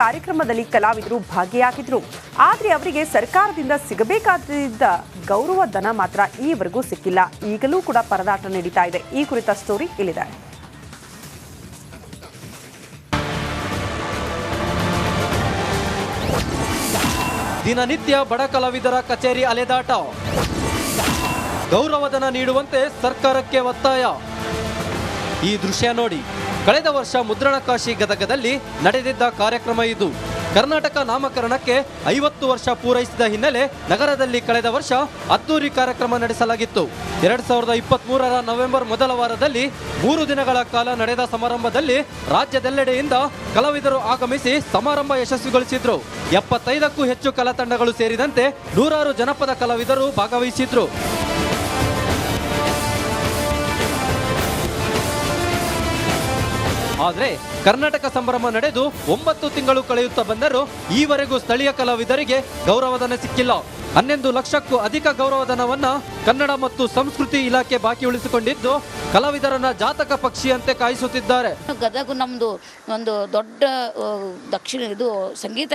ಕಾರ್ಯಕ್ರಮದಲ್ಲಿ ಕಲಾವಿದರು ಭಾಗಿಯಾಗಿದ್ರು. ಆದರೆ ಅವರಿಗೆ ಸರ್ಕಾರದಿಂದ ಸಿಗಬೇಕಾದ ಗೌರವ ಧನ ಮಾತ್ರ ಈವರೆಗೂ ಸಿಕ್ಕಿಲ್ಲ. ಈಗಲೂ ಕೂಡ ಪರದಾಟ ನಡೀತಾ ಇದೆ. ಈ ಕುರಿತ ಸ್ಟೋರಿ ಇಲ್ಲಿದೆ. ದಿನನಿತ್ಯ ಬಡ ಕಲಾವಿದರ ಕಚೇರಿ ಅಲೆದಾಟ. ಗೌರವಧನ ನೀಡುವಂತೆ ಸರ್ಕಾರಕ್ಕೆ ಒತ್ತಾಯ. ಈ ದೃಶ್ಯ ನೋಡಿ. ಕಳೆದ ವರ್ಷ ಮುದ್ರಣಕಾಶಿ ಗದಗದಲ್ಲಿ ನಡೆದಿದ್ದ ಕಾರ್ಯಕ್ರಮ ಇದು. ಕರ್ನಾಟಕ ನಾಮಕರಣಕ್ಕೆ 50 ವರ್ಷ ಪೂರೈಸಿದ ಹಿನ್ನೆಲೆ ನಗರದಲ್ಲಿ ಕಳೆದ ವರ್ಷ ಅದ್ದೂರಿ ಕಾರ್ಯಕ್ರಮ ನಡೆಸಲಾಗಿತ್ತು. 2023ರ ನವೆಂಬರ್ ಮೊದಲ ವಾರದಲ್ಲಿ 3 ದಿನಗಳ ಕಾಲ ನಡೆದ ಸಮಾರಂಭದಲ್ಲಿ ರಾಜ್ಯದೆಲ್ಲೆಡೆಯಿಂದ ಕಲಾವಿದರು ಆಗಮಿಸಿ ಸಮಾರಂಭ ಯಶಸ್ವಿಗೊಳಿಸಿದ್ರು. 75ಕ್ಕೂ ಹೆಚ್ಚು ಕಲಾ ತಂಡಗಳು ಸೇರಿದಂತೆ 100 ಜನಪದ ಕಲಾವಿದರು ಭಾಗವಹಿಸಿದ್ರು. ಆದರೆ ಕರ್ನಾಟಕ ಸಂಭ್ರಮ ನಡೆದು 9 ತಿಂಗಳು ಕಳೆಯುತ್ತಾ ಬಂದರೂ ಈವರೆಗೂ ಸ್ಥಳೀಯ ಕಲಾವಿದರಿಗೆ ಗೌರವಧನ ಸಿಕ್ಕಿಲ್ಲ. 11 ಲಕ್ಷಕ್ಕೂ ಅಧಿಕ ಗೌರವಧನವನ್ನ ಕನ್ನಡ ಮತ್ತು ಸಂಸ್ಕೃತಿ ಇಲಾಖೆ ಬಾಕಿ ಉಳಿಸಿಕೊಂಡಿದ್ದು ಕಲಾವಿದರನ್ನ ಜಾತಕ ಪಕ್ಷಿಯಂತೆ ಕಾಯಿಸುತ್ತಿದ್ದಾರೆ. ಗದಗ ನಮ್ಮದು ಒಂದು ದೊಡ್ಡ ದಕ್ಷಿಣ ಇದು ಸಂಗೀತ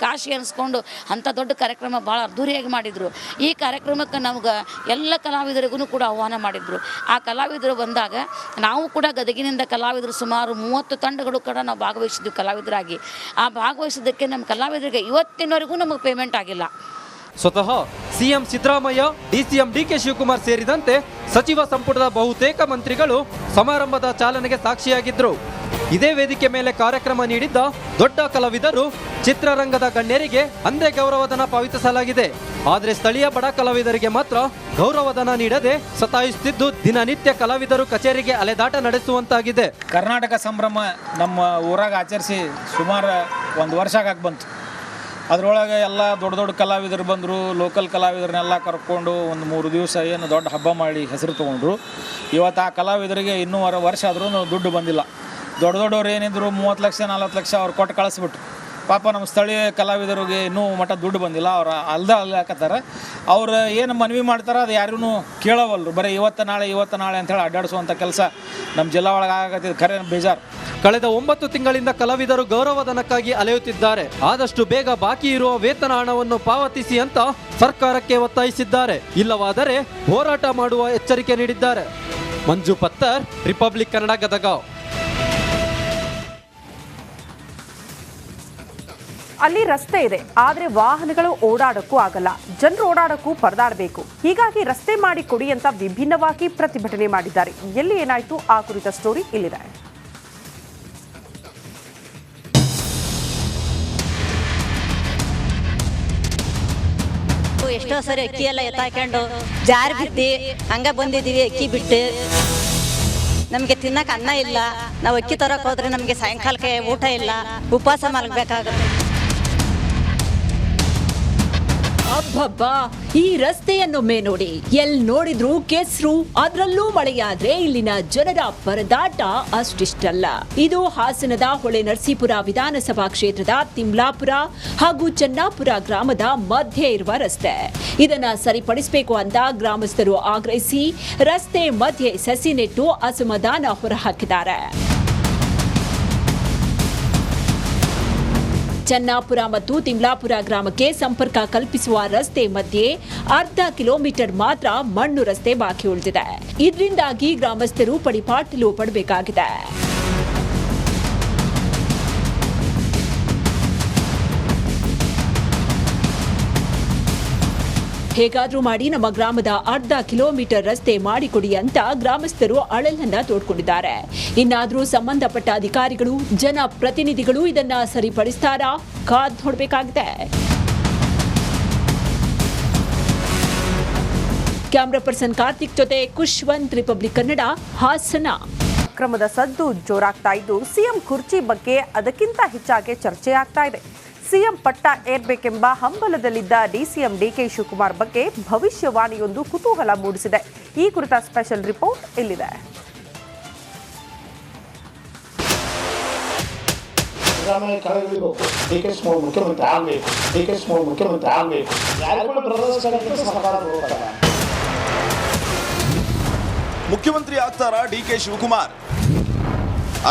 ಕಾಶಿ ಅನಿಸ್ಕೊಂಡು ಅಂಥ ದೊಡ್ಡ ಕಾರ್ಯಕ್ರಮ ಭಾಳ ಅದ್ದೂರಿಯಾಗಿ ಮಾಡಿದರು. ಈ ಕಾರ್ಯಕ್ರಮಕ್ಕೆ ನಮ್ಗೆ ಎಲ್ಲ ಕಲಾವಿದರಿಗೂ ಕೂಡ ಆಹ್ವಾನ ಮಾಡಿದರು. ಆ ಕಲಾವಿದರು ಬಂದಾಗ ನಾವು ಕೂಡ ಗದಗಿನಿಂದ ಕಲಾವಿದರು ಸುಮಾರು 30 ತಂಡಗಳು ಕೂಡ ನಾವು ಭಾಗವಹಿಸಿದ್ವಿ ಕಲಾವಿದರಾಗಿ. ಆ ಭಾಗವಹಿಸಿದ್ದಕ್ಕೆ ನಮ್ಮ ಕಲಾವಿದರಿಗೆ ಇವತ್ತಿನವರೆಗೂ ನಮಗೆ ಪೇಮೆಂಟ್ ಆಗಿಲ್ಲ. ಸ್ವತಃ CM Siddaramaiah, DCM DK Shivakumar ಸೇರಿದಂತೆ ಸಚಿವ ಸಂಪುಟದ ಬಹುತೇಕ ಮಂತ್ರಿಗಳು ಸಮಾರಂಭದ ಚಾಲನೆಗೆ ಸಾಕ್ಷಿಯಾಗಿದ್ದರು. ಇದೇ ವೇದಿಕೆ ಮೇಲೆ ಕಾರ್ಯಕ್ರಮ ನೀಡಿದ್ದ ದೊಡ್ಡ ಕಲಾವಿದರು, ಚಿತ್ರರಂಗದ ಗಣ್ಯರಿಗೆ ಅಂದೇ ಗೌರವಧನ ಪಾವತಿಸಲಾಗಿದೆ. ಆದರೆ ಸ್ಥಳೀಯ ಬಡ ಕಲಾವಿದರಿಗೆ ಮಾತ್ರ ಗೌರವಧನ ನೀಡದೆ ಸತಾಯಿಸುತ್ತಿದ್ದು ದಿನನಿತ್ಯ ಕಲಾವಿದರು ಕಚೇರಿಗೆ ಅಲೆದಾಟ ನಡೆಸುವಂತಾಗಿದೆ. ಕರ್ನಾಟಕ ಸಂಭ್ರಮ ನಮ್ಮ ಊರಾಗ ಆಚರಿಸಿ ಸುಮಾರು 1 ವರ್ಷ ಆಗಾಕ ಬಂತು. ಅದರೊಳಗೆ ಎಲ್ಲ ದೊಡ್ಡ ದೊಡ್ಡ ಕಲಾವಿದರು ಬಂದರು. ಲೋಕಲ್ ಕಲಾವಿದರನ್ನೆಲ್ಲ ಕರ್ಕೊಂಡು ಒಂದು 3 ದಿವಸ ಏನು ದೊಡ್ಡ ಹಬ್ಬ ಮಾಡಿ ಹೆಸರು ತೊಗೊಂಡ್ರು. ಇವತ್ತು ಆ ಕಲಾವಿದರಿಗೆ ಇನ್ನೂ ವರ್ಷ ಆದ್ರೂ ದುಡ್ಡು ಬಂದಿಲ್ಲ. ದೊಡ್ಡವ್ರು ಏನಿದ್ರು 30 ಲಕ್ಷ 40 ಲಕ್ಷ ಅವ್ರು ಕೊಟ್ಟು ಕಳಿಸ್ಬಿಟ್ರು. ಪಾಪ ನಮ್ಮ ಸ್ಥಳೀಯ ಕಲಾವಿದರಿಗೆ ಇನ್ನೂ ಮಟ್ಟ ದುಡ್ಡು ಬಂದಿಲ್ಲ. ಅವ್ರು ಹಾಕತ್ತಾರೆ. ಅವ್ರು ಏನು ಮನವಿ ಮಾಡ್ತಾರೆ ಅದು ಯಾರೂ ಕೇಳವಲ್ರು. ಬರೀ ಇವತ್ತು ನಾಳೆ ಅಂಥೇಳಿ ಅಡ್ಡಾಡಿಸುವಂಥ ಕೆಲಸ ನಮ್ಮ ಜಿಲ್ಲಾ ಒಳಗೆ ಆಗತ್ತಿದ್ದು ಖರೆ ಬೇಜಾರು. ಕಳೆದ 9 ತಿಂಗಳಿಂದ ಕಲಾವಿದರು ಗೌರವಧನಕ್ಕಾಗಿ ಅಲೆಯುತ್ತಿದ್ದಾರೆ. ಆದಷ್ಟು ಬೇಗ ಬಾಕಿ ಇರುವ ವೇತನ ಹಣವನ್ನು ಪಾವತಿಸಿ ಅಂತ ಸರ್ಕಾರಕ್ಕೆ ಒತ್ತಾಯಿಸಿದ್ದಾರೆ. ಇಲ್ಲವಾದರೆ ಹೋರಾಟ ಮಾಡುವ ಎಚ್ಚರಿಕೆ ನೀಡಿದ್ದಾರೆ. ಮಂಜು ಪತ್ತರ್, ರಿಪಬ್ಲಿಕ್ ಕನ್ನಡ, ಗದಗ. ಅಲ್ಲಿ ರಸ್ತೆ ಇದೆ, ಆದರೆ ವಾಹನಗಳು ಓಡಾಡಕ್ಕೂ ಆಗಲ್ಲ. ಜನರು ಓಡಾಡಕ್ಕೂ ಪರದಾಡಬೇಕು. ಹೀಗಾಗಿ ರಸ್ತೆ ಮಾಡಿ ಕೊಡಿ ಅಂತ ವಿಭಿನ್ನವಾಗಿ ಪ್ರತಿಭಟನೆ ಮಾಡಿದ್ದಾರೆ. ಎಲ್ಲಿ ಏನಾಯ್ತು ಆ ಕುರಿತ ಸ್ಟೋರಿ ಇಲ್ಲಿದೆ. ಎಷ್ಟೋ ಸರಿ ಅಕ್ಕಿ ಎಲ್ಲ ಎತ್ತಾಕೊಂಡು ಜಾರಿ ಬಿದ್ದು ಹಂಗ ಬಂದಿದ್ದೀವಿ. ಅಕ್ಕಿ ಬಿಟ್ಟು ನಮಗೆ ತಿನ್ನಕ್ಕೆ ಅನ್ನ ಇಲ್ಲ. ನಾವು ಅಕ್ಕಿ ತರಕ್ಕೆ ಹೋದ್ರೆ ನಮಗೆ ಸಾಯಂಕಾಲಕ್ಕೆ ಊಟ ಇಲ್ಲ, ಉಪವಾಸ ಮಲಗಬೇಕಾಗುತ್ತೆ. ಅಬ್ಬಬ್ಬಾ, ಈ ರಸ್ತೆಯನ್ನೊಮ್ಮೆ ನೋಡಿ. ಎಲ್ಲಿ ನೋಡಿದ್ರು ಕೆಸರು, ಅದ್ರಲ್ಲೂ ಮಳೆಯಾದ್ರೆ ಇಲ್ಲಿನ ಜನರ ಪರದಾಟ ಅಷ್ಟಿಷ್ಟಲ್ಲ. ಇದು ಹಾಸನದ ಹೊಳೆ ನರಸೀಪುರ ವಿಧಾನಸಭಾ ಕ್ಷೇತ್ರದ ತಿಮ್ಲಾಪುರ ಹಾಗೂ ಚೆನ್ನಾಪುರ ಗ್ರಾಮದ ಮಧ್ಯೆ ಇರುವ ರಸ್ತೆ. ಇದನ್ನ ಸರಿಪಡಿಸಬೇಕು ಅಂತ ಗ್ರಾಮಸ್ಥರು ಆಗ್ರಹಿಸಿ ರಸ್ತೆ ಮಧ್ಯೆ ಸಸಿ ನೆಟ್ಟು ಅಸಮಾಧಾನ ಹೊರಹಾಕಿದ್ದಾರೆ. ಚೆನ್ನಾಪುರ ಮತ್ತು ತಿಮ್ಲಾಪುರ ಗ್ರಾಮಕ್ಕೆ ಸಂಪರ್ಕ ಕಲ್ಪಿಸುವ ರಸ್ತೆ ಮಧ್ಯೆ ಅರ್ಧ ಕಿಲೋಮೀಟರ್ ಮಾತ್ರ ಮಣ್ಣು ರಸ್ತೆ ಬಾಕಿ ಉಳಿದಿದೆ. ಇದರಿಂದಾಗಿ ಗ್ರಾಮಸ್ಥರು ಪಡಿಪಾಟಲು ಪಡಬೇಕಾಗಿದೆ. ಹೇಗಾದ್ರೂ ಮಾಡಿ ನಮ್ಮ ಗ್ರಾಮದ ಅರ್ಧ ಕಿಲೋಮೀಟರ್ ರಸ್ತೆ ಮಾಡಿಕೊಡಿ ಅಂತ ಗ್ರಾಮಸ್ಥರು ಅಳಲನ್ನ ತೋಡ್ಕೊಂಡಿದ್ದಾರೆ. ಇನ್ನಾದ್ರೂ ಸಂಬಂಧಪಟ್ಟ ಅಧಿಕಾರಿಗಳು, ಜನಪ್ರತಿನಿಧಿಗಳು ಇದನ್ನ ಸರಿಪಡಿಸ್ತಾರಾ? ಕಾದ್ ನೋಡಬೇಕಾಗಿದೆ. ಕ್ಯಾಮ್ರಾ ಪರ್ಸನ್ ಕಾರ್ತಿಕ್ ಜೊತೆ ಖುಷ್ವಂತ್, ರಿಪಬ್ಲಿಕ್ ಕನ್ನಡ, ಹಾಸನ. ಅಕ್ರಮದ ಸದ್ದು ಜೋರಾಗ್ತಾ ಇದ್ದು ಸಿಎಂ ಕುರ್ಚಿ ಬಗ್ಗೆ ಅದಕ್ಕಿಂತ ಹೆಚ್ಚಾಗಿ ಚರ್ಚೆ ಆಗ್ತಾ ಇದೆ. ಸಿಎಂ ಪಟ್ಟ ಏರ್ಬೇಕೆಂಬ ಹಂಬಲದಲ್ಲಿದ್ದ ಡಿಸಿಎಂ ಡಿಕೆ ಶಿವಕುಮಾರ್ ಬಗ್ಗೆ ಭವಿಷ್ಯವಾಣಿಯೊಂದು ಕುತೂಹಲ ಮೂಡಿಸಿದೆ. ಈ ಕುರಿತ ಸ್ಪೆಷಲ್ ರಿಪೋರ್ಟ್ ಇಲ್ಲಿದೆ. ಮುಖ್ಯಮಂತ್ರಿ ಆಗ್ತಾರಾ ಡಿಕೆ ಶಿವಕುಮಾರ್?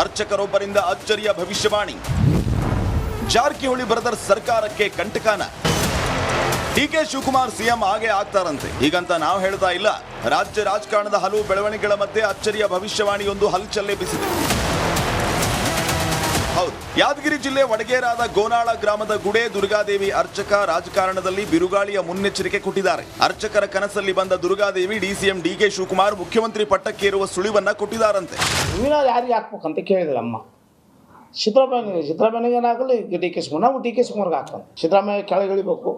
ಅರ್ಚಕರೊಬ್ಬರಿಂದ ಅಚ್ಚರಿಯ ಭವಿಷ್ಯವಾಣಿ. ಜಾರಕಿಹೊಳಿ ಬ್ರದರ್ಸ್ ಸರ್ಕಾರಕ್ಕೆ ಕಂಟಕನ? ಡಿಕೆ ಶಿವಕುಮಾರ್ ಸಿಎಂ ಆಗೇ ಆಗ್ತಾರಂತೆ. ಹೀಗಂತ ನಾವು ಹೇಳ್ತಾ ಇಲ್ಲ. ರಾಜ್ಯ ರಾಜಕಾರಣದ ಹಲವು ಬೆಳವಣಿಗೆಗಳ ಮಧ್ಯೆ ಅಚ್ಚರಿಯ ಭವಿಷ್ಯವಾಣಿಯೊಂದು ಹಲ್ಚಲ್ಲೇ ಬಿಸಿದೆ. ಹೌದು, ಯಾದಗಿರಿ ಜಿಲ್ಲೆ ವಡಗೇರಾದ ಗೋನಾಳ ಗ್ರಾಮದ ಗುಡೆ ದುರ್ಗಾದೇವಿ ಅರ್ಚಕ ರಾಜಕಾರಣದಲ್ಲಿ ಬಿರುಗಾಳಿಯ ಮುನ್ನೆಚ್ಚರಿಕೆ ಕೊಟ್ಟಿದ್ದಾರೆ. ಅರ್ಚಕರ ಕನಸಲ್ಲಿ ಬಂದ ದುರ್ಗಾದೇವಿ ಡಿಸಿಎಂ ಡಿಕೆ ಶಿವಕುಮಾರ್ ಮುಖ್ಯಮಂತ್ರಿ ಪಟ್ಟಕ್ಕೇರುವ ಸುಳಿವನ್ನ ಕೊಟ್ಟಿದ್ದಾರಂತೆ. ಯಾರಿಗೆ ಹಾಕ್ಬೇಕಂತ ಕೇಳಿದ್ರಮ್ಮ. ಸಿದ್ದರಾಮಯ್ಯಗೆ ಏನಾಗಲಿ ಡಿಕೆ ಶಿವಕುಮಾರ್, ನಾವು ಡಿಕೆ ಶಿವಕುಮಾರ್ಗೆ ಹಾಕೋಣ. ಸಿದ್ದರಾಮಯ್ಯ ಕೆಳಗಿಳಿಬೇಕು,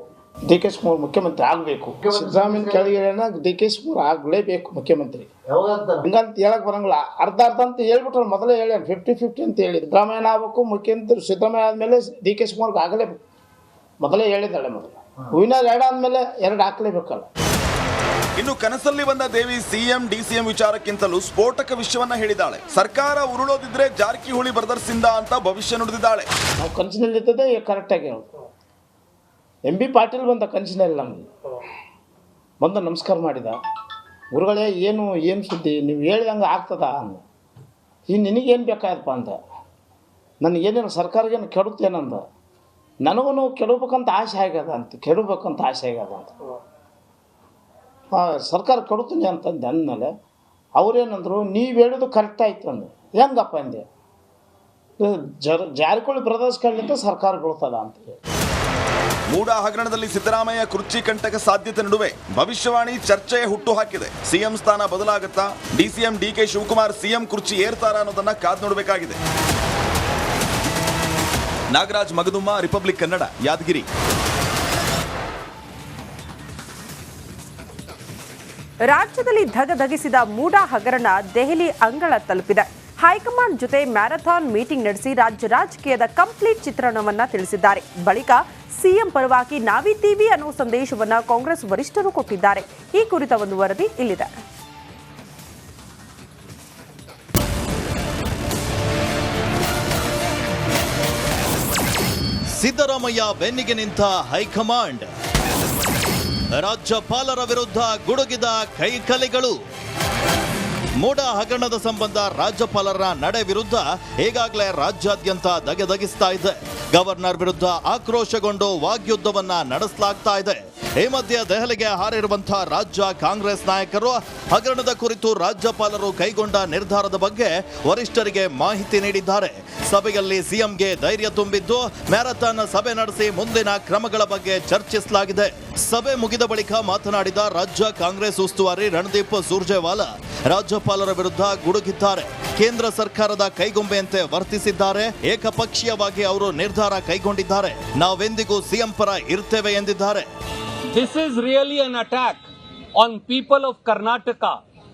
ಡಿಕೆ ಶಿವಕುಮಾರ್ ಮುಖ್ಯಮಂತ್ರಿ ಆಗಬೇಕು. ಸಿದ್ದರಾಮಯ್ಯ ಕೆಳಗಿಳಿಯೋಣ, ಡಿಕೆ ಶಿವಕುಮಾರ್ ಆಗಲೇಬೇಕು ಮುಖ್ಯಮಂತ್ರಿ. ಹಂಗಂತ ಹೇಳಕ್ ಬರಂಗಿಲ್ಲ. ಅರ್ಧ ಅಂತ ಹೇಳ್ಬಿಟ್ರೆ ಮೊದಲೇ ಹೇಳಿ 50-50 ಅಂತ ಹೇಳಿ. ಸಿದ್ದರಾಮಯ್ಯನ ಆಗಬೇಕು ಮುಖ್ಯಮಂತ್ರಿ. ಸಿದ್ದರಾಮಯ್ಯ ಆದಮೇಲೆ ಡಿಕೆ ಶಿವಕುಮಾರ್ಗೆ ಆಗಲೇಬೇಕು. ಮೊದಲೇ ಹೇಳಿದ್ದಾಳೆ. ಮೊದಲು ಹೂವಿನ 2 ಆದಮೇಲೆ 2 ಹಾಕಲೇಬೇಕಲ್ಲ. ಇನ್ನು ಕನಸಲ್ಲಿ ಬಂದ ದೇವಿ ಸಿಎಂ ಡಿಸಿಎಂ ವಿಚಾರಕ್ಕಿಂತಲೂ ಸ್ಫೋಟಕ ವಿಷಯವನ್ನ ಹೇಳಿದ್ದಾಳೆ. ಸರ್ಕಾರ ಉರುಳೋದಿದ್ರೆ ಜಾರಕಿಹೊಳಿ ಬ್ರದರ್ಸ್ ಇಂದ ಅಂತ ಭವಿಷ್ಯ ನುಡಿದಿದ್ದಾಳೆ. ನಾವು ಕನಸಿನಲ್ಲಿ ಇರ್ತದೆ ಕರೆಕ್ಟಾಗಿ MB ಪಾಟೀಲ್ ಬಂದ ಕನಸಿನಲ್ಲಿ ನಮಗೆ ಬಂದು ನಮಸ್ಕಾರ ಮಾಡಿದ. ಗುರುಗಳೇ ಏನು ಸುದ್ದಿ, ನೀವು ಹೇಳಿದಂಗೆ ಆಗ್ತದ ಅಂದ. ಈಗ ನಿನಗೇನು ಬೇಕಾಯಪ್ಪ ಅಂದ. ನನಗೇನೇನು ಸರ್ಕಾರಗೇನು ಕೆಡುತ್ತೇನಂದ. ನನಗೂ ಕೆಡಬೇಕಂತ ಆಸೆ ಆಗ್ಯದ ಅಂತ. ಸರ್ಕಾರ ಕೆಡುತ್ತೀನಿ ಅಂತಂದೆ. ಅಂದಮೇಲೆ ಅವ್ರೇನಂದ್ರು, ನೀವು ಹೇಳೋದು ಕರೆಕ್ಟ್ ಆಯ್ತು ಅಂದೆ. ಹೆಂಗಪ್ಪ ಅಂದೆ. ಜಾರಕಿಹೊಳಿ ಬ್ರದರ್ಸ್ ಕಡೆಯಿಂದ ಸರ್ಕಾರ ಬೀಳ್ತದ ಅಂತ ಹೇಳಿ. ಮೂಡ ಹಗರಣದಲ್ಲಿ ಸಿದ್ದರಾಮಯ್ಯ ಕುರ್ಚಿ ಕಂಟಕ ಸಾಧ್ಯತೆ ನಡುವೆ ಭವಿಷ್ಯವಾಣಿ ಚರ್ಚೆಯ ಹುಟ್ಟು ಹಾಕಿದೆ. ಸಿಎಂ ಸ್ಥಾನ ಬದಲಾಗುತ್ತಾ? ಡಿಸಿಎಂ ಡಿಕೆ ಶಿವಕುಮಾರ್ ಸಿಎಂ ಕುರ್ಚಿ ಏರ್ತಾರ ಅನ್ನೋದನ್ನ ಕಾದ್ ನೋಡಬೇಕಾಗಿದೆ. ನಾಗರಾಜ್ ಮಗದುಮ್ಮ, ರಿಪಬ್ಲಿಕ್ ಕನ್ನಡ, ಯಾದಗಿರಿ. ರಾಜ್ಯದಲ್ಲಿ ಧಗಧಗಿಸಿದ ಮೂಡ ಹಗರಣ ದೆಹಲಿ ಅಂಗಳ ತಲುಪಿದೆ. ಹೈಕಮಾಂಡ್ ಜೊತೆ ಮ್ಯಾರಥಾನ್ ಮೀಟಿಂಗ್ ನಡೆಸಿ ರಾಜ್ಯ ರಾಜಕೀಯದ ಕಂಪ್ಲೀಟ್ ಚಿತ್ರಣವನ್ನ ತಿಳಿಸಿದ್ದಾರೆ. ಬಳಿಕ ಸಿಎಂ ಪರವಾಗಿ ನಾವಿದ್ದೀವಿ ಅನ್ನೋ ಸಂದೇಶವನ್ನ ಕಾಂಗ್ರೆಸ್ ವರಿಷ್ಠರು ಕೊಟ್ಟಿದ್ದಾರೆ. ಈ ಕುರಿತ ಒಂದು ವರದಿ ಇಲ್ಲಿದೆ. ಸಿದ್ದರಾಮಯ್ಯ ಬೆನ್ನಿಗೆ ನಿಂತ ಹೈಕಮಾಂಡ್, ರಾಜ್ಯಪಾಲರ ವಿರುದ್ಧ ಗುಡುಗಿದ ಕೈಕಲೆಗಳು. ಮೂಡ ಹಗರಣದ ಸಂಬಂಧ ರಾಜ್ಯಪಾಲರ ನಡೆ ವಿರುದ್ಧ ಈಗಾಗಲೇ ರಾಜ್ಯಾದ್ಯಂತ ಧಗೆಧಗಿಸ್ತಾ ಇದೆ. ಗವರ್ನರ್ ವಿರುದ್ಧ ಆಕ್ರೋಶಗೊಂಡು ವಾಗ್ಯುದ್ಧವನ್ನ ನಡೆಸಲಾಗ್ತಾ ಇದೆ. ಈ ಮಧ್ಯೆ ದೆಹಲಿಗೆ ಹಾರಿರುವಂತಹ ರಾಜ್ಯ ಕಾಂಗ್ರೆಸ್ ನಾಯಕರು ಹಗರಣದ ಕುರಿತು ರಾಜ್ಯಪಾಲರು ಕೈಗೊಂಡ ನಿರ್ಧಾರದ ಬಗ್ಗೆ ವರಿಷ್ಠರಿಗೆ ಮಾಹಿತಿ ನೀಡಿದ್ದಾರೆ. ಸಭೆಯಲ್ಲಿ ಸಿಎಂಗೆ ಧೈರ್ಯ ತುಂಬಿದ್ದು ಮ್ಯಾರಥಾನ್ ಸಭೆ ನಡೆಸಿ ಮುಂದಿನ ಕ್ರಮಗಳ ಬಗ್ಗೆ ಚರ್ಚಿಸಲಾಗಿದೆ. ಸಭೆ ಮುಗಿದ ಬಳಿಕ ಮಾತನಾಡಿದ ರಾಜ್ಯ ಕಾಂಗ್ರೆಸ್ ಉಸ್ತುವಾರಿ ರಣದೀಪ್ ಸುರ್ಜೇವಾಲಾ ರಾಜ್ಯಪಾಲರ ವಿರುದ್ಧ ಗುಡುಗಿದ್ದಾರೆ. ಕೇಂದ್ರ ಸರ್ಕಾರದ ಕೈಗೊಂಬೆಯಂತೆ ವರ್ತಿಸಿದ್ದಾರೆ. ಏಕಪಕ್ಷೀಯವಾಗಿ ಅವರು ನಿರ್ಧಾರ ಕೈಗೊಂಡಿದ್ದಾರೆ. ನಾವೆಂದಿಗೂ ಸಿಎಂ ಪರ ಇರ್ತೇವೆ ಎಂದಿದ್ದಾರೆ. This is really an attack on people of Karnataka.